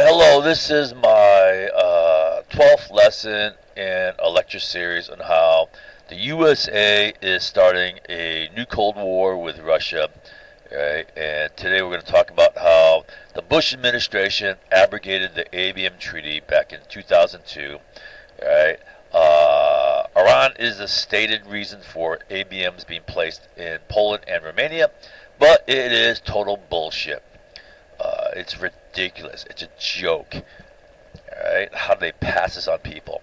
Hello, this is my 12th lesson in a lecture series on how the USA is starting a new Cold War with Russia. Right? And today we're going to talk about how the Bush administration abrogated the ABM Treaty back in 2002. Right? Iran is the stated reason for ABMs being placed in Poland and Romania, but it is total bullshit. It's ridiculous. It's a joke. Alright? How do they pass this on people?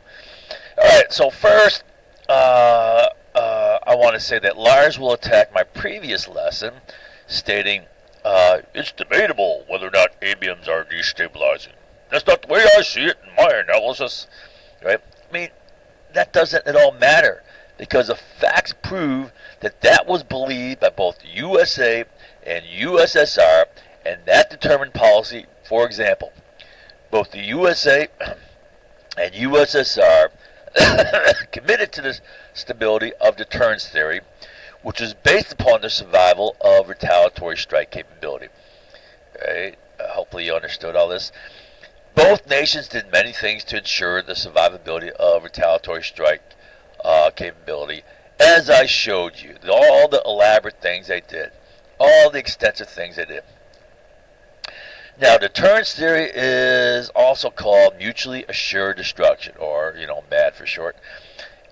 Alright, so first, I want to say that Lars will attack my previous lesson, stating, it's debatable whether or not ABMs are destabilizing. That's not the way I see it in my analysis. Right? I mean, that doesn't at all matter, because the facts prove that that was believed by both the USA and USSR, and that determined policy. For example, both the USA and USSR committed to the stability of deterrence theory, which is based upon the survival of retaliatory strike capability. Right? Hopefully you understood all this. Both nations did many things to ensure the survivability of retaliatory strike capability, as I showed you. All the elaborate things they did. All the extensive things they did. Now, deterrence theory is also called mutually assured destruction, or, MAD for short.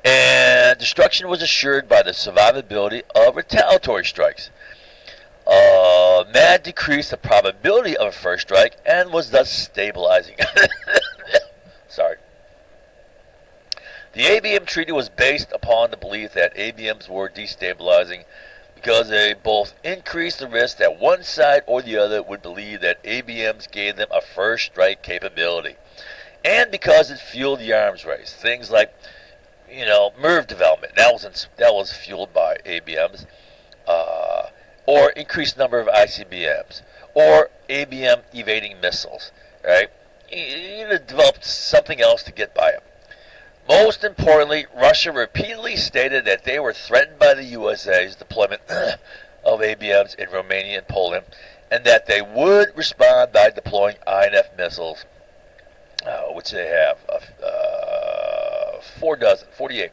And destruction was assured by the survivability of retaliatory strikes. MAD decreased the probability of a first strike and was thus stabilizing. Sorry. The ABM Treaty was based upon the belief that ABMs were destabilizing because they both increased the risk that one side or the other would believe that ABMs gave them a first strike capability, and because it fueled the arms race. Things like, MIRV development, that was fueled by ABMs, or increased number of ICBMs, or ABM evading missiles. Right? You developed something else to get by them. Most importantly, Russia repeatedly stated that they were threatened by the USA's deployment of ABMs in Romania and Poland, and that they would respond by deploying INF missiles, which they have 48.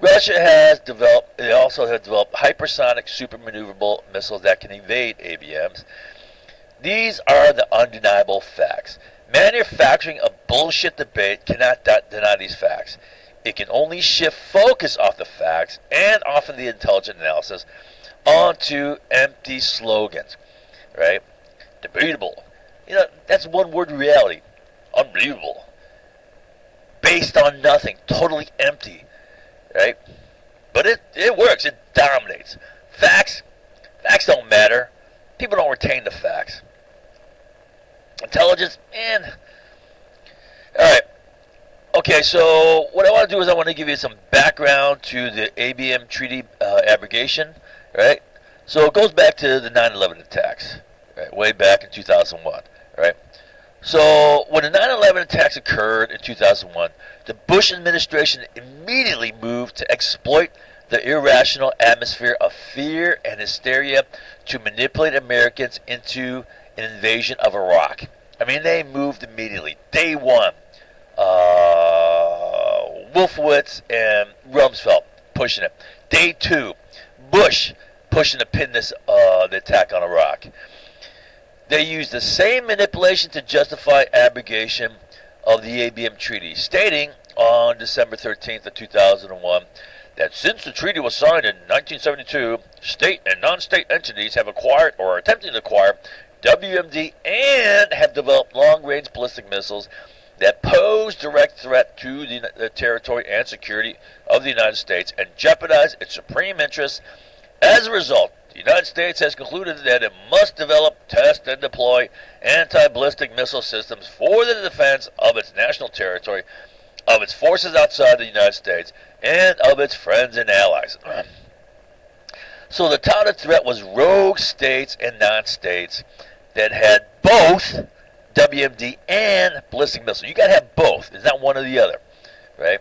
They also have developed hypersonic super-maneuverable missiles that can evade ABMs. These are the undeniable facts. Manufacturing a bullshit debate cannot deny these facts. It can only shift focus off the facts and off of the intelligent analysis onto empty slogans. Right? Debatable. That's one word reality. Unbelievable. Based on nothing. Totally empty. Right? But it works. It dominates. Facts don't matter. People don't retain the facts. Intelligence, man. Alright. Okay, so what I want to do is I want to give you some background to the ABM Treaty abrogation. Right? So it goes back to the 9/11 attacks. Right? Way back in 2001. Right? So when the 9/11 attacks occurred in 2001, the Bush administration immediately moved to exploit the irrational atmosphere of fear and hysteria to manipulate Americans into an invasion of Iraq. I mean, they moved immediately. Day one, Wolfowitz and Rumsfeld pushing it. Day two, Bush pushing to pin the attack on Iraq. They used the same manipulation to justify abrogation of the ABM Treaty, stating on December 13th of 2001 that since the treaty was signed in 1972, state and non-state entities have acquired or are attempting to acquire WMD and have developed long-range ballistic missiles that pose direct threat to the territory and security of the United States and jeopardize its supreme interests. As a result, the United States has concluded that it must develop, test, and deploy anti-ballistic missile systems for the defense of its national territory, of its forces outside the United States, and of its friends and allies. So the touted threat was rogue states and non-states that had both WMD and ballistic missiles. You got to have both. It's not one or the other, right?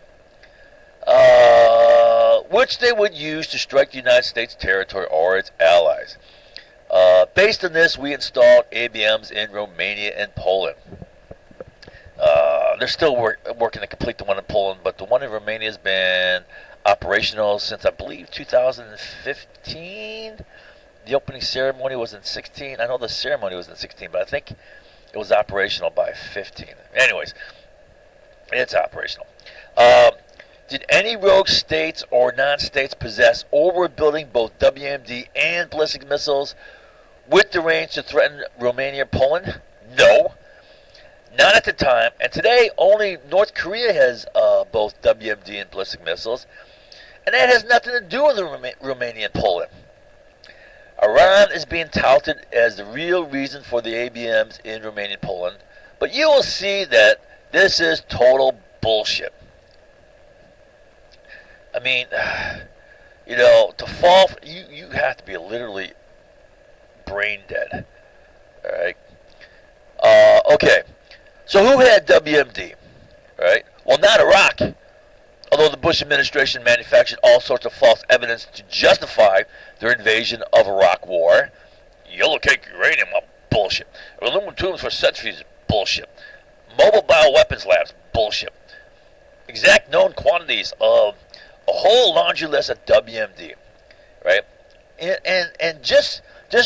Which they would use to strike the United States territory or its allies. Based on this, we installed ABMs in Romania and Poland. They're still working to complete the one in Poland, but the one in Romania has been operational since, I believe, 2015. The opening ceremony was in 16. I know the ceremony was in 16, but I think it was operational by 15. Anyways, it's operational. Did any rogue states or non-states possess or were building both WMD and ballistic missiles with the range to threaten Romania and Poland? No. Not at the time. And today, only North Korea has both WMD and ballistic missiles. And that has nothing to do with Romania and Poland. Iran is being touted as the real reason for the ABMs in Romania and Poland. But you will see that this is total bullshit. I mean, to fall, you have to be literally brain dead. All right. Okay. So who had WMD? Right. Well, not Iraq. Although the Bush administration manufactured all sorts of false evidence to justify their invasion of Iraq war. Yellow cake uranium, bullshit. Aluminum tubes for centrifuges, bullshit. Mobile bioweapons labs, bullshit. Exact known quantities of a whole laundry list of WMD, right? And just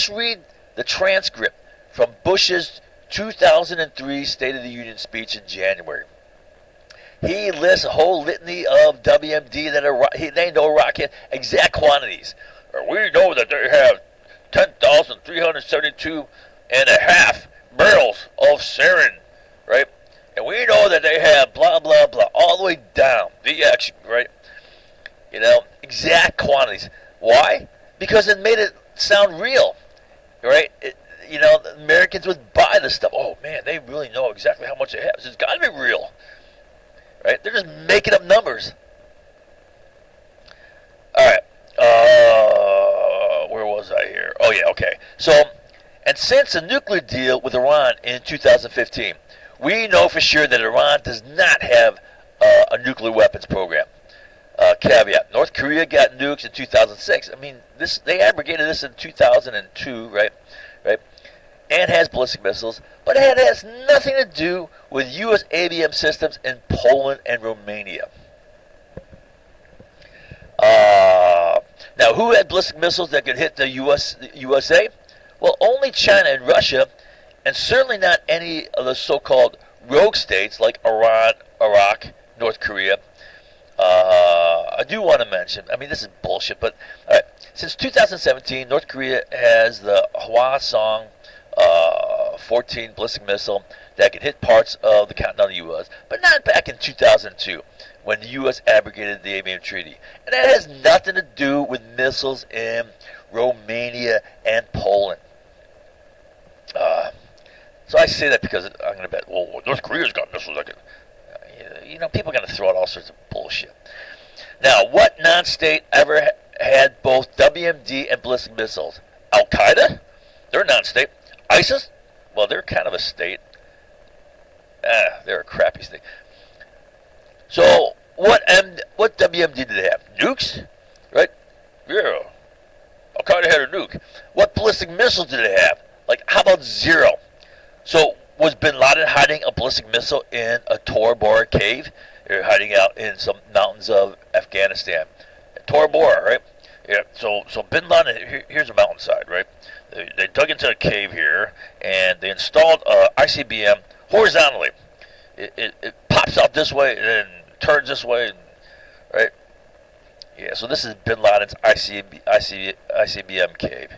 read the transcript from Bush's 2003 State of the Union speech in January. He lists a whole litany of WMD that they know Iraq had exact quantities. We know that they have 10,372 and a half barrels of sarin, right? And we know that they have blah, blah, blah, all the way down, VX, right? Exact quantities. Why? Because it made it sound real, right? The Americans would buy this stuff. Oh, man, they really know exactly how much they have. So it's got to be real, right? They're just making up numbers. All right. Where was I here? Oh, yeah, okay. So, and since the nuclear deal with Iran in 2015, we know for sure that Iran does not have a nuclear weapons program. Caveat: North Korea got nukes in 2006. I mean, they abrogated this in 2002, right? And has ballistic missiles, but it has nothing to do with U.S. ABM systems in Poland and Romania. Now, who had ballistic missiles that could hit the USA? Well, only China and Russia, and certainly not any of the so-called rogue states like Iran, Iraq, North Korea. I do want to mention, I mean, this is bullshit, but since 2017, North Korea has the Hwasong 14 ballistic missile that can hit parts of the continental U.S., but not back in 2002 when the U.S. abrogated the ABM Treaty. And that has nothing to do with missiles in Romania and Poland. So I say that because I'm going to bet, well, North Korea's got missiles that can... people are going to throw out all sorts of bullshit. Now, what non-state ever had both WMD and ballistic missiles? Al-Qaeda? They're non-state. ISIS? Well, they're kind of a state. They're a crappy state. So, what WMD did they have? Nukes? Right? Yeah. Al-Qaeda had a nuke. What ballistic missiles did they have? Like, how about zero? So, was bin Laden hiding a ballistic missile in a Tora Bora cave? Or hiding out in some mountains of Afghanistan? Tora Bora, right? Yeah, so bin Laden, here's a mountainside, right? They dug into a cave here, and they installed ICBM horizontally. It pops out this way, and then turns this way, right? Yeah, so this is bin Laden's ICBM cave,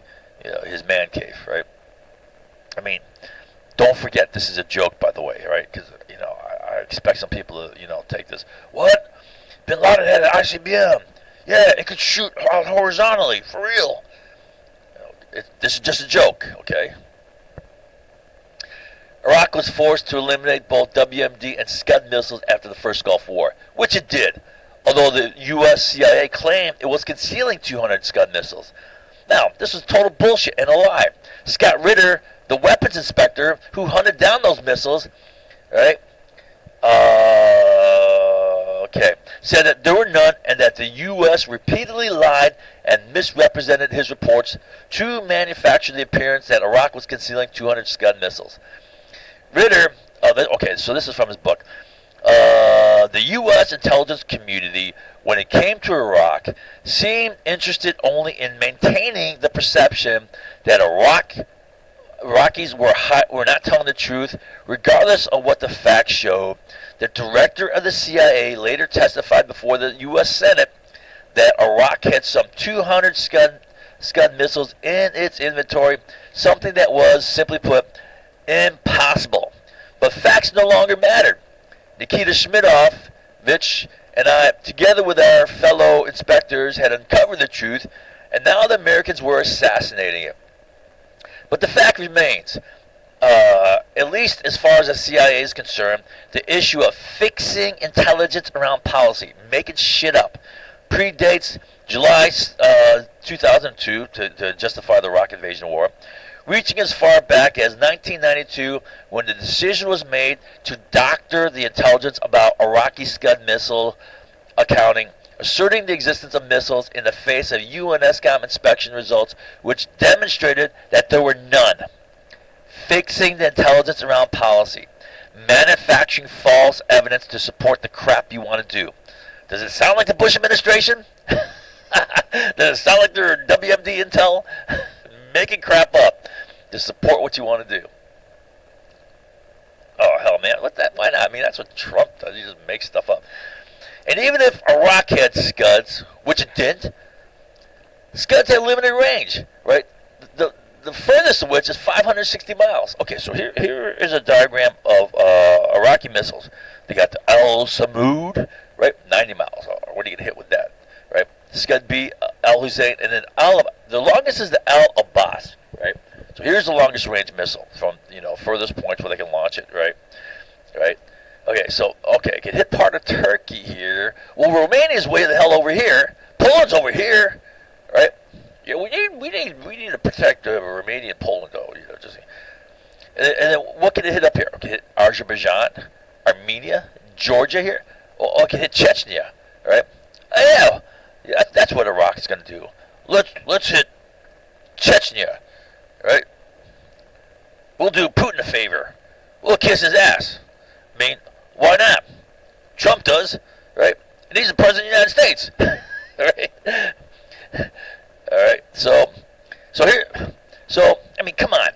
his man cave, right? I mean, don't forget, this is a joke, by the way, right? Because, I expect some people to, take this. What? Bin Laden had an ICBM. Yeah, it could shoot horizontally, for real. This is just a joke, okay? Iraq was forced to eliminate both WMD and Scud missiles after the first Gulf War, which it did, although the U.S. CIA claimed it was concealing 200 Scud missiles. Now, this was total bullshit and a lie. Scott Ritter, the weapons inspector who hunted down those missiles, right, said that there were none and that the U.S. repeatedly lied and misrepresented his reports to manufacture the appearance that Iraq was concealing 200 Scud missiles. Ritter, so this is from his book. the U.S. intelligence community, when it came to Iraq, seemed interested only in maintaining the perception that Iraqis were not telling the truth, regardless of what the facts showed. The director of the CIA later testified before the U.S. Senate that Iraq had some 200 Scud missiles in its inventory, something that was, simply put, impossible. But facts no longer mattered. Nikita Shmidovich and I, together with our fellow inspectors, had uncovered the truth, and now the Americans were assassinating it. But the fact remains, at least as far as the CIA is concerned, the issue of fixing intelligence around policy, making shit up, predates July 2002 to justify the Iraq invasion war, reaching as far back as 1992 when the decision was made to doctor the intelligence about Iraqi Scud missile accounting, asserting the existence of missiles in the face of UN ESCOM inspection results which demonstrated that there were none. Fixing the intelligence around policy, manufacturing false evidence to support the crap you want to do. Does it sound like the Bush administration? Does it sound like their WMD intel? Making crap up to support what you want to do. Oh, hell, man. Why not? I mean, that's what Trump does. He just makes stuff up. And even if Iraq had Scuds, which it didn't, Scuds had limited range, right? The furthest of which is 560 miles. Okay, so here is a diagram of Iraqi missiles. They got the Al Samud, right? 90 miles. What are you going to hit with that, right? Scud B, Al Hussein, and then the longest is the Al Abbas, right? So here's the longest range missile from, furthest points where they can launch it, right? Right? Okay, so, it can hit part of Turkey here. Well, Romania's way the hell over here. Poland's over here, right? Yeah, we need to protect Romania and Poland, though, and then what can it hit up here? It can hit Azerbaijan, Armenia, Georgia here. Oh, it can hit Chechnya, right? Yeah, that's what Iraq's going to do. Let's hit Chechnya, right? We'll do Putin a favor. We'll kiss his ass. I mean, why not? Trump does, right? And he's the president of the United States, right? All right. So I mean, come on.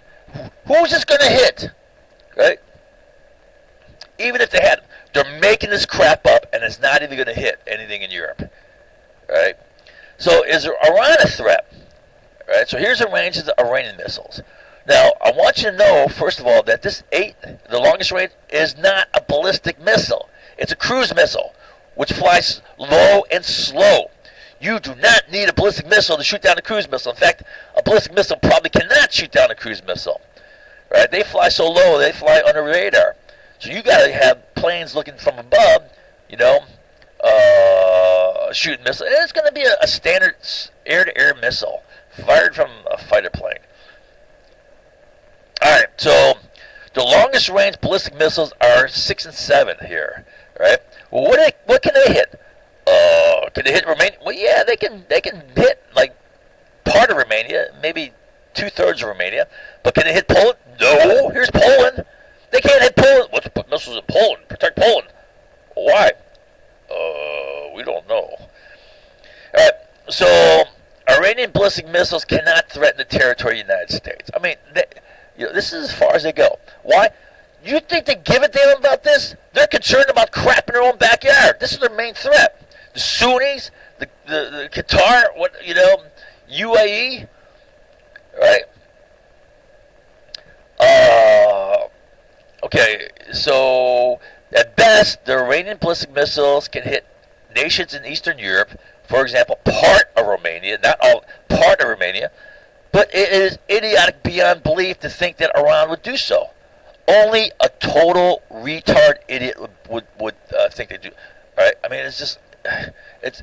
Who's this going to hit, right? Even if they had, they're making this crap up, and it's not even going to hit anything in Europe, right? So is Iran a threat? Right. So here's the range of the Iranian missiles. Now, I want you to know, first of all, that this the longest range, is not a ballistic missile. It's a cruise missile, which flies low and slow. You do not need a ballistic missile to shoot down a cruise missile. In fact, a ballistic missile probably cannot shoot down a cruise missile. Right? They fly so low, they fly under radar. So you got to have planes looking from above, shooting missiles. And it's going to be a standard air-to-air missile fired from a fighter plane. All right, so the longest range ballistic missiles are 6 and 7 here, right? Well, what can they hit? Can they hit Romania? Well, yeah, they can hit like part of Romania, maybe 2/3 of Romania. But can they hit Poland? No. Here's Poland. They can't hit Poland. Let's put missiles in Poland. Protect Poland. Why? We don't know. All right, so Iranian ballistic missiles cannot threaten the territory of the United States. I mean, this is as far as they go. Why? You think they give a damn about this? They're concerned about crap in their own backyard. This is their main threat. The Sunnis, the Qatar, UAE, right? Okay, so at best, the Iranian ballistic missiles can hit nations in Eastern Europe, for example, part of Romania, not all, part of Romania, but it is idiotic beyond belief to think that Iran would do so. Only a total retard idiot would think they do. Right? I mean, it's just, it's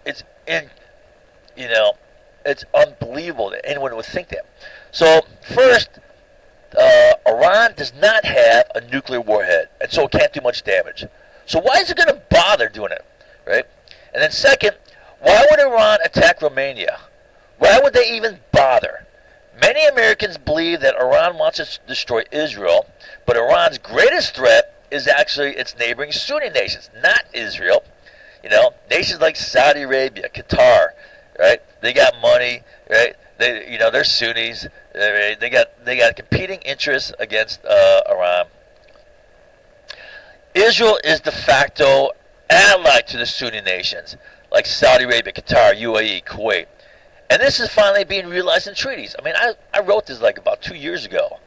unbelievable that anyone would think that. So first, Iran does not have a nuclear warhead, and so it can't do much damage. So why is it going to bother doing it, right? And then second, why would Iran attack Romania? Why would they even bother? Many Americans believe that Iran wants to destroy Israel, but Iran's greatest threat is actually its neighboring Sunni nations, not Israel. Nations like Saudi Arabia, Qatar, right? They got money, right? They're Sunnis. They got competing interests against Iran. Israel is de facto allied to the Sunni nations like Saudi Arabia, Qatar, UAE, Kuwait. And this is finally being realized in treaties. I mean, I wrote this like about 2 years ago,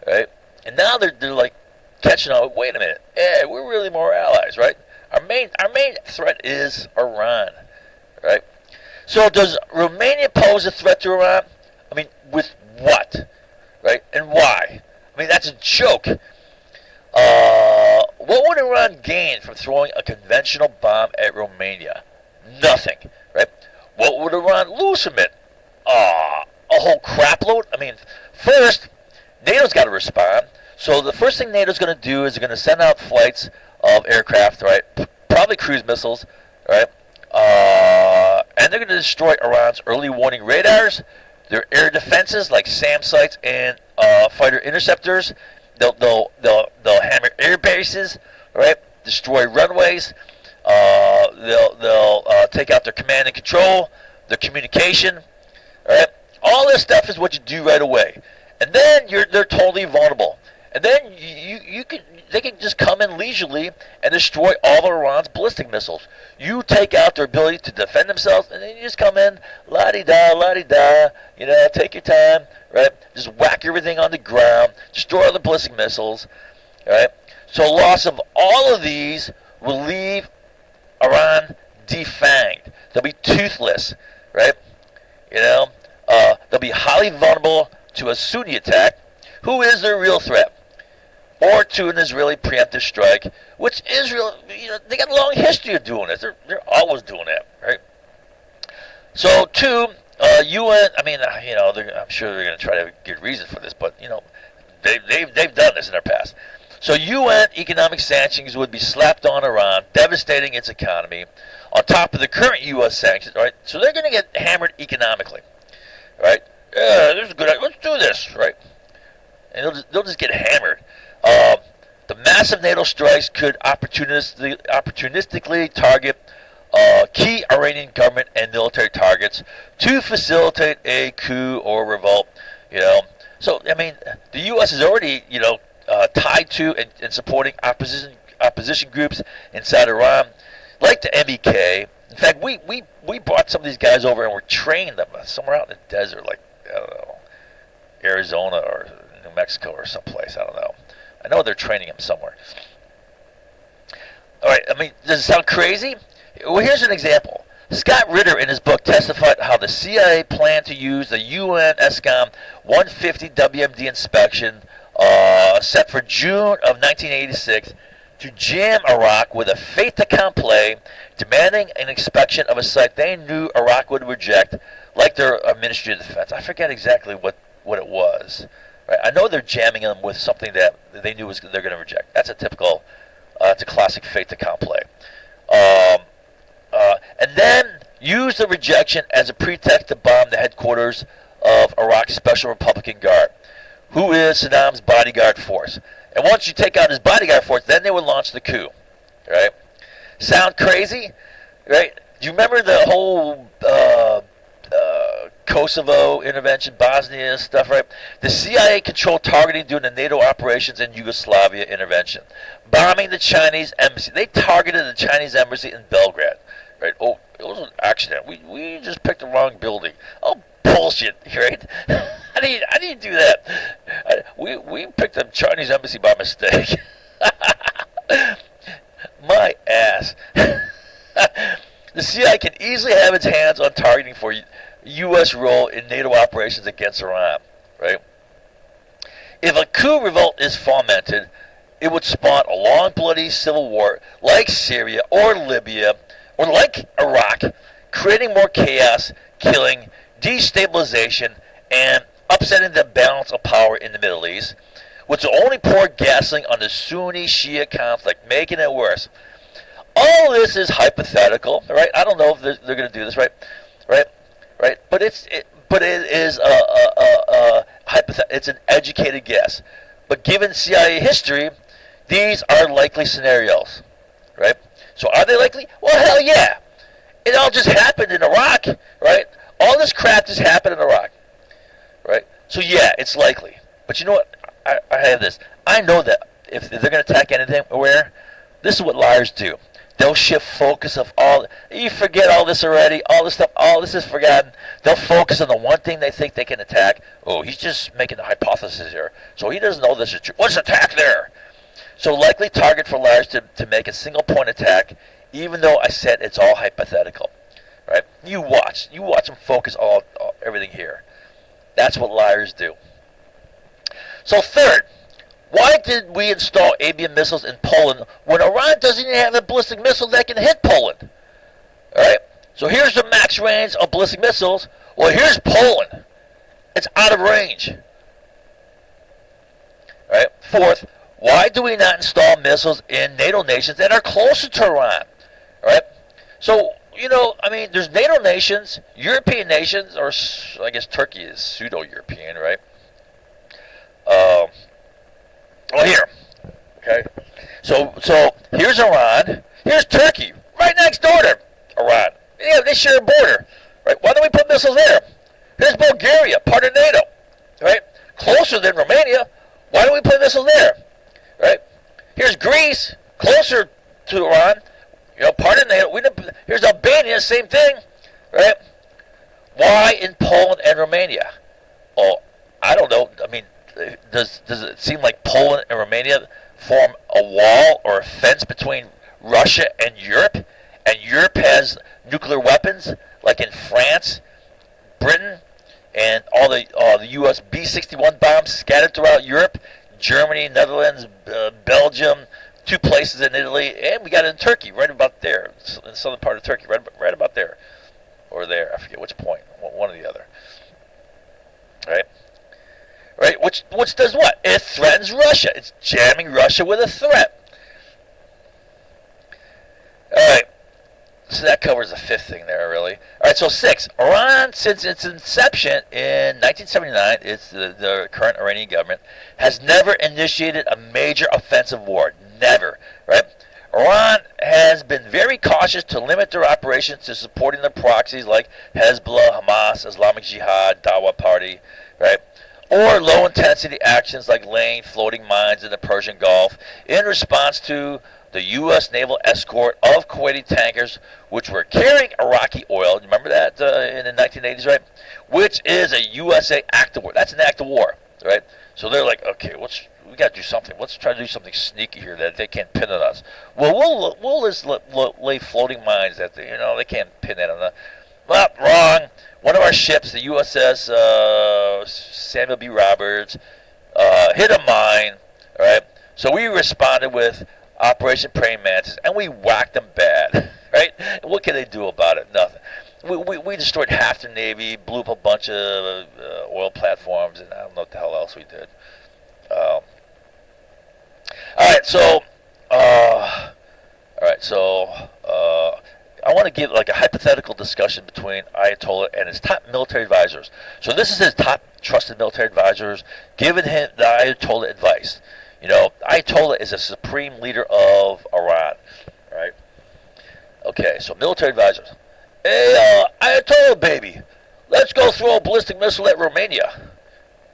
right? And now they're like catching on. Wait a minute, we're really more allies, right? Our main threat is Iran, right? So does Romania pose a threat to Iran? I mean, with what, right? And why? I mean, that's a joke. What would Iran gain from throwing a conventional bomb at Romania? Nothing, right? What would Iran lose from it? A whole crapload? I mean, first, NATO's got to respond. So the first thing NATO's going to do is they're going to send out flights of aircraft, right? Probably cruise missiles, right? And they're going to destroy Iran's early warning radars, their air defenses like SAM sites and fighter interceptors. They'll hammer air bases, right? Destroy runways. They'll take out their command and control, their communication, right? All this stuff is what you do right away, and then they're totally vulnerable. And then they can just come in leisurely and destroy all of Iran's ballistic missiles. You take out their ability to defend themselves, and then you just come in, la-di-da, take your time, right? Just whack everything on the ground, destroy all the ballistic missiles, right? So loss of all of these will leave Iran defanged. They'll be toothless, right? They'll be highly vulnerable to a Sunni attack, who is their real threat, or to an Israeli preemptive strike, which Israel, they got a long history of doing this. They're always doing that, right? So, two, UN. I mean, I'm sure they're going to try to get reasons for this, but they've done this in their past. So, UN economic sanctions would be slapped on Iran, devastating its economy, on top of the current U.S. sanctions, right? So they're going to get hammered economically, right? This is good. Let's do this, right? And they'll just get hammered. The massive NATO strikes could opportunistically target key Iranian government and military targets to facilitate a coup or revolt. So I mean, the U.S. is already tied to and supporting opposition groups inside Iran, like the MEK. In fact, we brought some of these guys over and we're training them somewhere out in the desert, like I don't know, Arizona or New Mexico or someplace. I don't know. I know they're training them somewhere. All right. I mean, does it sound crazy? Well, here's an example. Scott Ritter, in his book, testified how the CIA planned to use the UN ESCOM 150 WMD inspection set for June of 1986 to jam Iraq with a fait accompli, demanding an inspection of a site they knew Iraq would reject, like their Ministry of Defense. I forget exactly what it was. Right? I know they're jamming them with something that they knew they're going to reject. That's a typical, it's a classic fait accompli. And then use the rejection as a pretext to bomb the headquarters of Iraq's Special Republican Guard, who is Saddam's bodyguard force. And once you take out his bodyguard force, then they would launch the coup. Right? Sound crazy? Right? Do you remember the whole Kosovo intervention, Bosnia stuff, right? The CIA controlled targeting during the NATO operations and Yugoslavia intervention. Bombing the Chinese embassy. They targeted the Chinese embassy in Belgrade. Right? Oh, it was an accident. We just picked the wrong building. Oh, bullshit, right? I didn't do that. We picked the Chinese embassy by mistake. My ass. The CIA can easily have its hands on targeting for U.S. role in NATO operations against Iran, right? If a coup revolt is fomented, it would spawn a long, bloody civil war like Syria or Libya or like Iraq, creating more chaos, killing, destabilization, and upsetting the balance of power in the Middle East, which will only pour gasoline on the Sunni-Shia conflict, making it worse. All this is hypothetical, right? I don't know if they're going to do this, right? But it is it's an educated guess. But given CIA history, These are likely scenarios, right? So are they likely? Well, hell yeah. It all just happened in Iraq, right? All this crap just happened in Iraq, right? So yeah, it's likely. But you know what? I have this. I know that if they're going to attack anything, where this is what liars do. They'll shift focus of all. You forget all this already. All this stuff. All this is forgotten. They'll focus on the one thing they think they can attack. Oh, he's just making a hypothesis here, so he doesn't know this is true. What's attack there? So likely target for liars to make a single point attack, even though I said it's all hypothetical, right? You watch them focus all everything here. That's what liars do. So third, why did we install ABM missiles in Poland when Iran doesn't even have a ballistic missile that can hit Poland? All right. So here's the max range of ballistic missiles. Well, here's Poland. It's out of range. All right. Fourth, why do we not install missiles in NATO nations that are closer to Iran? All right. So, I mean, there's NATO nations, European nations, or I guess Turkey is pseudo-European, right? Well, here. Okay. So here's Iran. Here's Turkey, right next door to Iran. Yeah, they share a border, right? Why don't we put missiles there? Here's Bulgaria, part of NATO, right? Closer than Romania. Why don't we put missiles there, right? Here's Greece, closer to Iran, part of NATO. Here's Albania, same thing, right? Why in Poland and Romania? Oh, I don't know. I mean, does it seem like Poland and Romania form a wall or a fence between Russia and Europe? And Europe has nuclear weapons, like in France, Britain, and all the U.S. B-61 bombs scattered throughout Europe, Germany, Netherlands, Belgium, 2 places in Italy, and we got it in Turkey, right about there, in the southern part of Turkey, right about there, or there. I forget which point, one or the other. Right? Right? Which does what? It threatens Russia. It's jamming Russia with a threat. All right. So that covers the 5th thing there, really. All right, so 6. Iran, since its inception in 1979, it's the current Iranian government, has never initiated a major offensive war. Never, right? Iran has been very cautious to limit their operations to supporting their proxies like Hezbollah, Hamas, Islamic Jihad, Dawa Party, right? Or low-intensity actions like laying floating mines in the Persian Gulf in response to the U.S. naval escort of Kuwaiti tankers, which were carrying Iraqi oil. Remember that in the 1980s, right? Which is a USA act of war. That's an act of war, right? So they're like, okay, we got to do something. Let's try to do something sneaky here that they can't pin on us. Well, we'll just lay floating mines that they can't pin that on us. Well, wrong. One of our ships, the USS Samuel B. Roberts, hit a mine. All right. So we responded with Operation Praying Mantis, and we whacked them bad. Right? And what can they do about it? Nothing. We destroyed half their navy, blew up a bunch of oil platforms, and I don't know what the hell else we did. All right. So I want to give like a hypothetical discussion between Ayatollah and his top military advisors. So this is his top trusted military advisors giving him the Ayatollah advice. Ayatollah is a supreme leader of Iran, right? Okay, so military advisors. Hey, Ayatollah, baby, let's go throw a ballistic missile at Romania.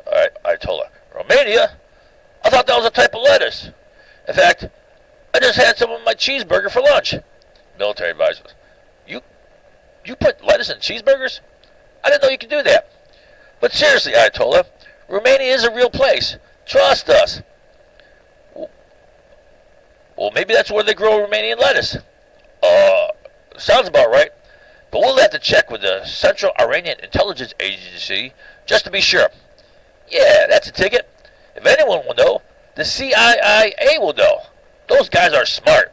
All right, Ayatollah. Romania? I thought that was a type of lettuce. In fact, I just had some of my cheeseburger for lunch. Military advisors. You put lettuce in cheeseburgers? I didn't know you could do that. But seriously, Ayatollah, Romania is a real place. Trust us. Well, maybe that's where they grow Romanian lettuce. Sounds about right. But we'll have to check with the Central Iranian Intelligence Agency just to be sure. Yeah, that's a ticket. If anyone will know, the CIA will know. Those guys are smart.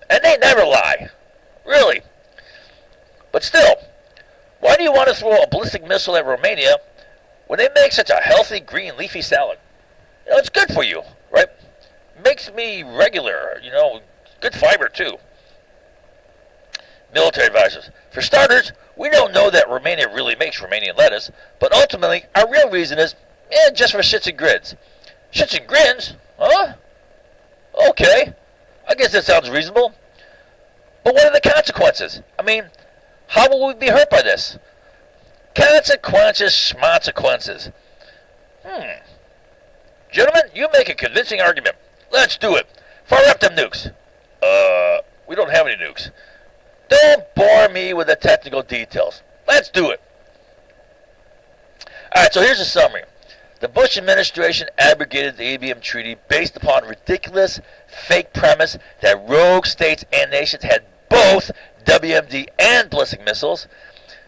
And they never lie. Really. But still, why do you want to throw a ballistic missile at Romania when they make such a healthy green leafy salad? It's good for you, right? Makes me regular, good fiber too. Military advisors. For starters, we don't know that Romania really makes Romanian lettuce, but ultimately, our real reason is, just for shits and grins. Shits and grins? Huh? Okay, I guess that sounds reasonable. But what are the consequences? I mean, how will we be hurt by this? Consequences, schmonsequences. Gentlemen, you make a convincing argument. Let's do it. Fire up them nukes. We don't have any nukes. Don't bore me with the technical details. Let's do it. Alright, so here's a summary. The Bush administration abrogated the ABM Treaty based upon a ridiculous, fake premise that rogue states and nations had both WMD and ballistic missiles.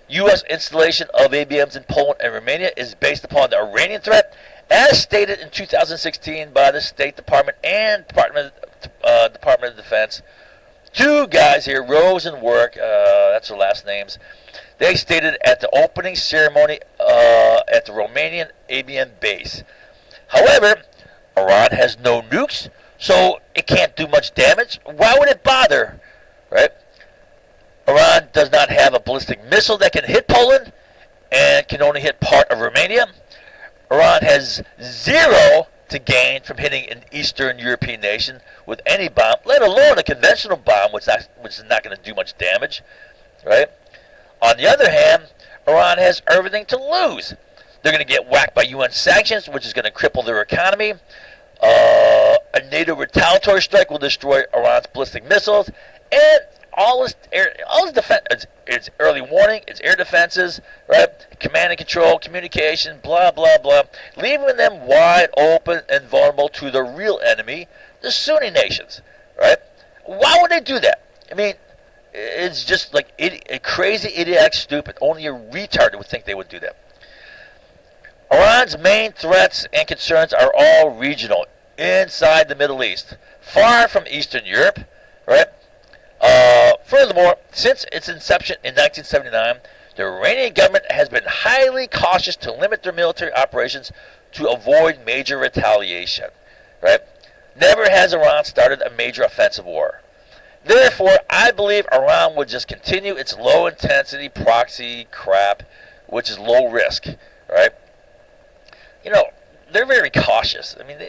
U.S. installation of ABMs in Poland and Romania is based upon the Iranian threat, as stated in 2016 by the State Department and Department of Defense. Two guys here, Rose and Work, that's their last names. They stated at the opening ceremony at the Romanian ABM base. However, Iran has no nukes, so it can't do much damage. Why would it bother, right? Iran does not have a ballistic missile that can hit Poland and can only hit part of Romania. Iran has zero to gain from hitting an Eastern European nation with any bomb, let alone a conventional bomb, which is not going to do much damage, right? On the other hand, Iran has everything to lose. They're going to get whacked by UN sanctions, which is going to cripple their economy. A NATO retaliatory strike will destroy Iran's ballistic missiles, and all its defense, its early warning, its air defenses, right? Command and control, communication, blah blah blah, leaving them wide open and vulnerable to the real enemy, the Sunni nations, right? Why would they do that? I mean, it's just like crazy, idiotic, stupid. Only a retard would think they would do that. Iran's main threats and concerns are all regional, inside the Middle East, far from Eastern Europe, right? Furthermore, since its inception in 1979, the Iranian government has been highly cautious to limit their military operations to avoid major retaliation, right? Never has Iran started a major offensive war. Therefore, I believe Iran would just continue its low-intensity proxy crap, which is low risk, right? You know, they're very cautious. I mean,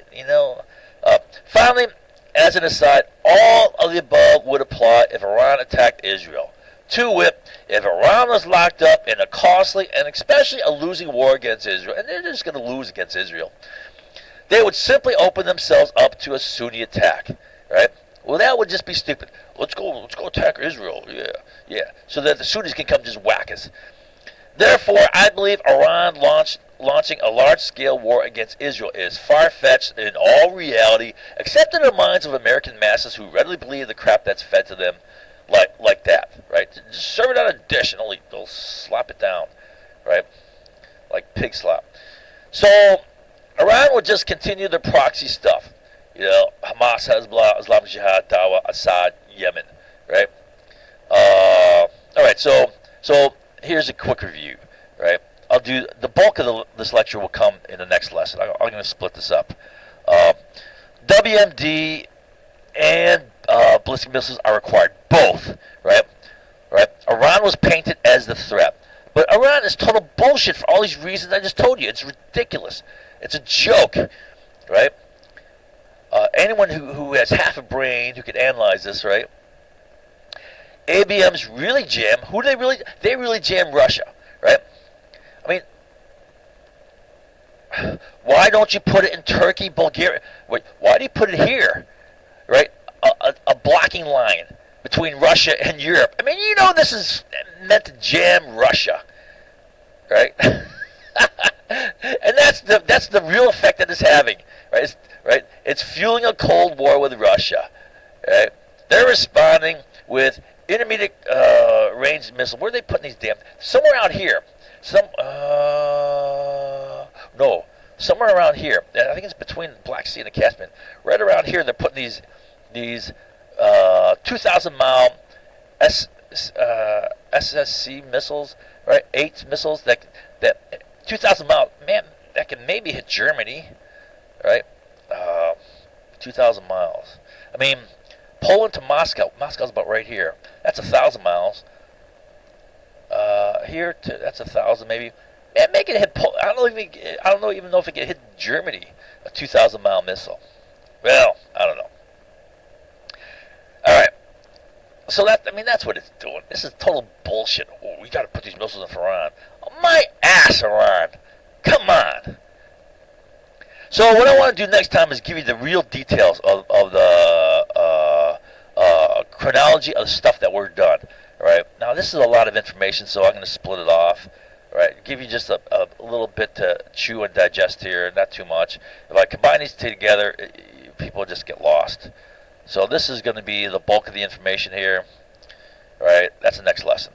finally, as an aside, all of the above would apply if Iran attacked Israel. To wit, if Iran was locked up in a costly and especially a losing war against Israel, and they're just going to lose against Israel, they would simply open themselves up to a Sunni attack, right? Well, that would just be stupid. Let's go attack Israel. Yeah. So that the Sunnis can come just whack us. Therefore, I believe Iran launching a large-scale war against Israel is far-fetched in all reality, except in the minds of American masses who readily believe the crap that's fed to them like that, right? Just serve it on a dish and they'll slop it down, right? Like pig slop. So, Iran will just continue the proxy stuff. You know, Hamas, Hezbollah, Islamic Jihad, Dawa, Assad, Yemen, right? All right, so here's a quick review, right? I'll do the bulk of this lecture will come in the next lesson. I'm going to split this up. WMD and ballistic missiles are required, both, right? Iran was painted as the threat, but Iran is total bullshit for all these reasons I just told you. It's ridiculous. It's a joke, right? Anyone who has half a brain who can analyze this, right? ABMs really jam. Who do they really? They really jam Russia, right? I mean, why don't you put it in Turkey, Bulgaria? Why do you put it here, right? A blocking line between Russia and Europe. I mean, you know this is meant to jam Russia, right? And that's the real effect that it's having, right? It's fueling a Cold War with Russia, right? They're responding with intermediate range missiles. Where are they putting these damn? Somewhere out here. Somewhere around here. I think it's between the Black Sea and the Caspian. Right around here, they're putting these 2,000-mile SSC missiles, right? 8 missiles that 2,000 mile, man, that can maybe hit Germany, right? 2,000 miles. I mean, Poland to Moscow. Moscow's about right here. That's 1,000 miles. That's 1,000 maybe. Man, make it hit. I don't even know if it can hit Germany. A 2,000-mile missile. Well, I don't know. So that's what it's doing. This is total bullshit. Oh, we got to put these missiles in for Iran. Oh, my ass, Iran. Come on. So what I want to do next time is give you the real details of the chronology of the stuff that we're done. Right now, this is a lot of information, so I'm going to split it off. Right, give you just a little bit to chew and digest here, not too much. If I combine these two together, people just get lost. So this is going to be the bulk of the information here. Right, that's the next lesson.